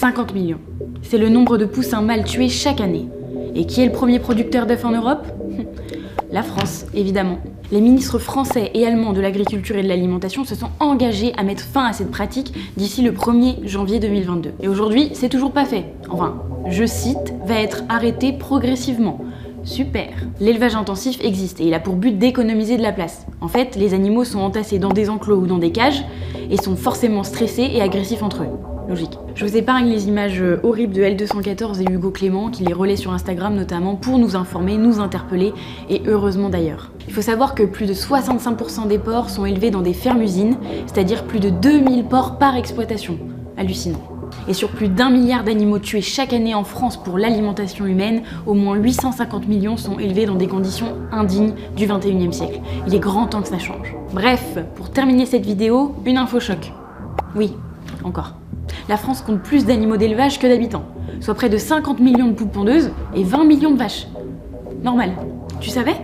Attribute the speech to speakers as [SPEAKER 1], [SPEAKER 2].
[SPEAKER 1] 50 millions. C'est le nombre de poussins mâles tués chaque année. Et qui est le premier producteur d'œufs en Europe? La France, évidemment. Les ministres français et allemands de l'agriculture et de l'alimentation se sont engagés à mettre fin à cette pratique d'ici le 1er janvier 2022. Et aujourd'hui, c'est toujours pas fait. Enfin, je cite, va être arrêté progressivement. Super. L'élevage intensif existe et il a pour but d'économiser de la place. En fait, les animaux sont entassés dans des enclos ou dans des cages et sont forcément stressés et agressifs entre eux. Logique. Je vous épargne les images horribles de L214 et Hugo Clément qui les relaient sur Instagram notamment pour nous informer, nous interpeller et heureusement d'ailleurs. Il faut savoir que plus de 65% des porcs sont élevés dans des fermes-usines, c'est-à-dire plus de 2000 porcs par exploitation. Hallucinant. Et sur plus d'1 milliard d'animaux tués chaque année en France pour l'alimentation humaine, au moins 850 millions sont élevés dans des conditions indignes du 21e siècle. Il est grand temps que ça change. Bref, pour terminer cette vidéo, une info choc. Oui, encore. La France compte plus d'animaux d'élevage que d'habitants, soit près de 50 millions de poules pondeuses et 20 millions de vaches. Normal. Tu savais ?